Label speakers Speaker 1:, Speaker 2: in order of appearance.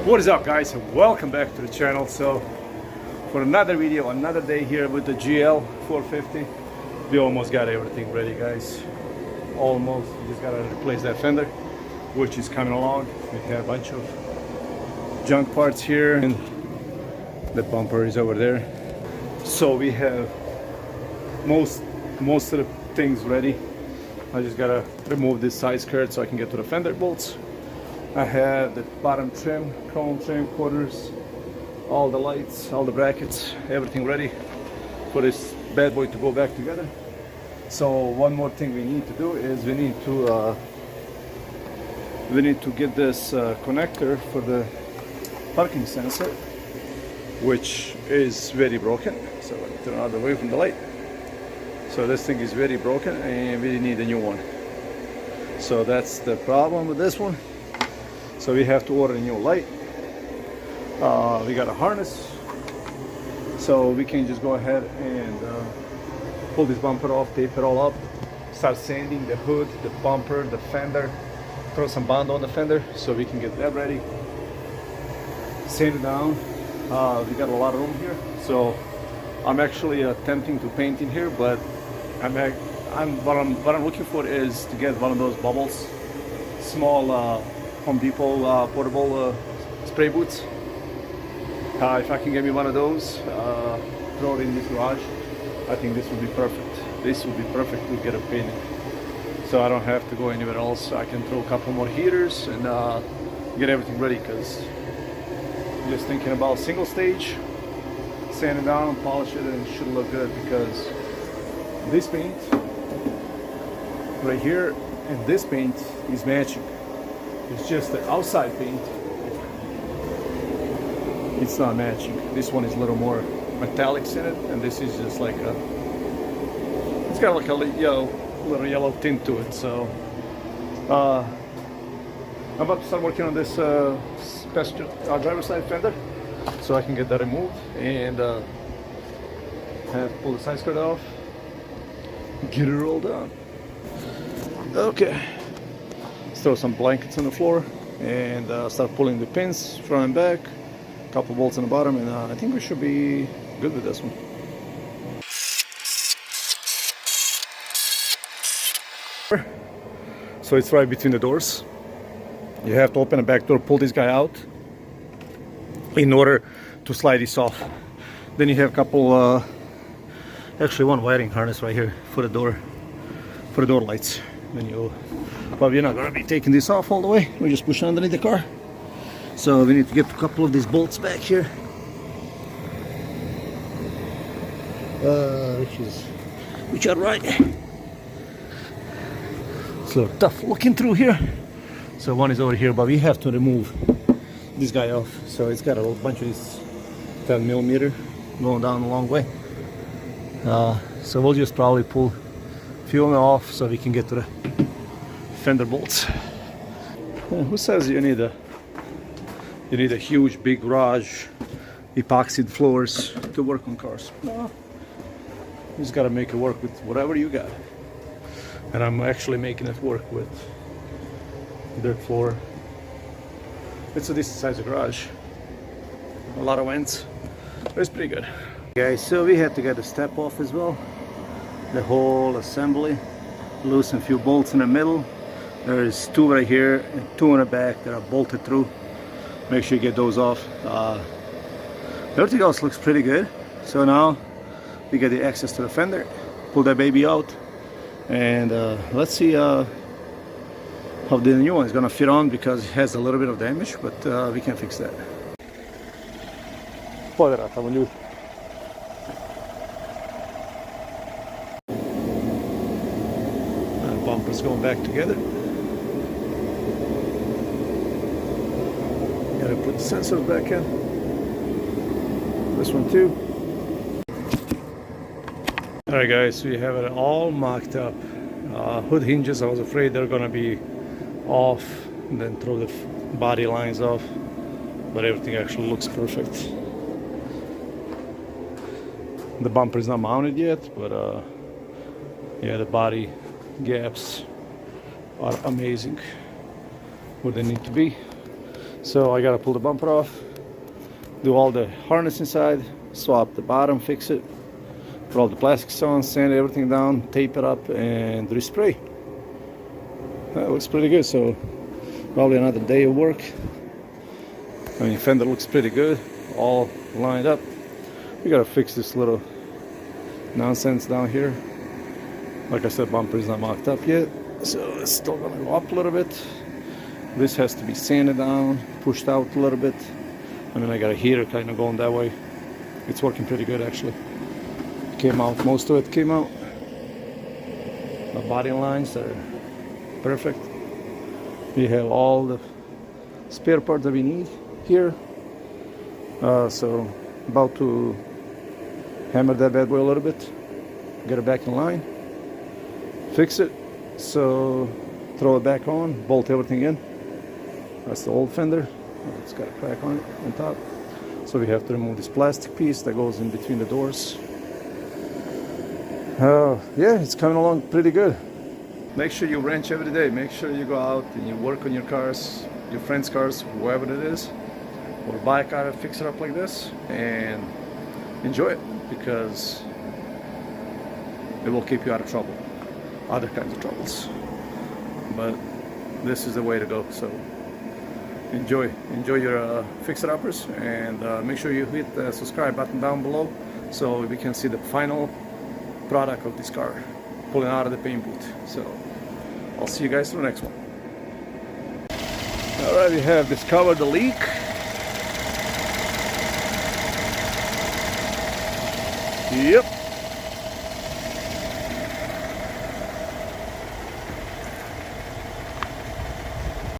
Speaker 1: What is up, guys, and welcome back to the channel. So for another video, another day here with the GL450. We almost got everything ready, guys. Almost. We just gotta replace that fender, which is coming along. We have a bunch of junk parts here, and the bumper is over there. So we have most of the things ready. I just gotta remove this side skirt so I can get to the fender bolts. I have the bottom trim, chrome trim, quarters, all the lights, all the brackets, everything ready for this bad boy to go back together. So one more thing we need to do is we need to get this connector for the parking sensor, which is very broken. So let me turn out away from the light. So this thing is very broken and we need a new one. So that's the problem with this one. So we have to order a new light. We got a harness, so we can just go ahead and pull this bumper off, tape it all up, start sanding the hood, the bumper, the fender, throw some bond on the fender so we can get that ready, sand it down. We got a lot of room here, so I'm actually attempting to paint in here, but what I'm looking for is to get one of those bubbles, small Home Depot portable spray boots. If I can get me one of those, throw it in this garage, I think this would be perfect. This would be perfect to get a painted, so I don't have to go anywhere else. I can throw a couple more heaters and get everything ready, because I'm just thinking about single stage, sand it down, polish it, and it should look good, because this paint right here and this paint is matching. It's just the outside paint, it's not matching. This one is a little more metallics in it, and this is just like it's got like a little yellow tint to it. So I'm about to start working on this passenger driver's side fender, so I can get that removed and pull the side skirt off, get it rolled down. Okay. Throw some blankets on the floor and start pulling the pins front and back, a couple bolts on the bottom, and I think we should be good with this one. So it's right between the doors. You have to open the back door, pull this guy out in order to slide this off. Then you have a couple, actually one wiring harness right here for the door lights. Then but we're not going to be taking this off all the way. We just push it underneath the car. So we need to get a couple of these bolts back here, which are right. It's a little tough looking through here. So one is over here, but we have to remove this guy off. So it's got a whole bunch of this 10mm going down a long way. So we'll just probably pull a few of them off so we can get to the fender bolts. Who says you need a huge big garage, epoxied floors to work on cars? No, you just gotta make it work with whatever you got. And I'm actually making it work with dirt floor. It's a decent size of garage, a lot of vents, but it's pretty good. Guys, so we had to get the step off as well, the whole assembly, loosen a few bolts in the middle. There's two right here and two in the back that are bolted through. Make sure you get those off. Everything else looks pretty good. So now we get the access to the fender, pull that baby out, and let's see how the new one is gonna fit on, because it has a little bit of damage, but we can fix that. Bumpers going back together. Gotta put the sensors back in. This one too. Alright guys, we have it all mocked up. Hood hinges, I was afraid they're gonna be off, and then throw the body lines off, but everything actually looks perfect. The bumper is not mounted yet, but yeah, the body gaps are amazing where they need to be. So I gotta pull the bumper off, do all the harness inside, swap the bottom, fix it, put all the plastics on, sand everything down, tape it up, and respray. That looks pretty good. So probably another day of work. I mean, fender looks pretty good, all lined up. We gotta fix this little nonsense down here. Like I said, bumper is not mocked up yet, so it's still gonna go up a little bit. This has to be sanded down, pushed out a little bit, and then I got a heater kind of going that way. It's working pretty good actually. Came out, most of it came out. The body lines are perfect. We have all the spare parts that we need here. So about to hammer that bad boy a little bit, get it back in line, fix it, so throw it back on, bolt everything in. That's the old fender. It's got a crack on it on top, so we have to remove this plastic piece that goes in between the doors. Yeah, it's coming along pretty good. Make sure you wrench every day. Make sure you go out and you work on your cars, your friends' cars, whoever it is, or buy a car and fix it up like this and enjoy it, because it will keep you out of trouble, other kinds of troubles. But this is the way to go. So enjoy your fixer-uppers, and make sure you hit the subscribe button down below so we can see the final product of this car pulling out of the paint booth. So I'll see you guys in the next one. Alright, we have discovered the leak. Yep,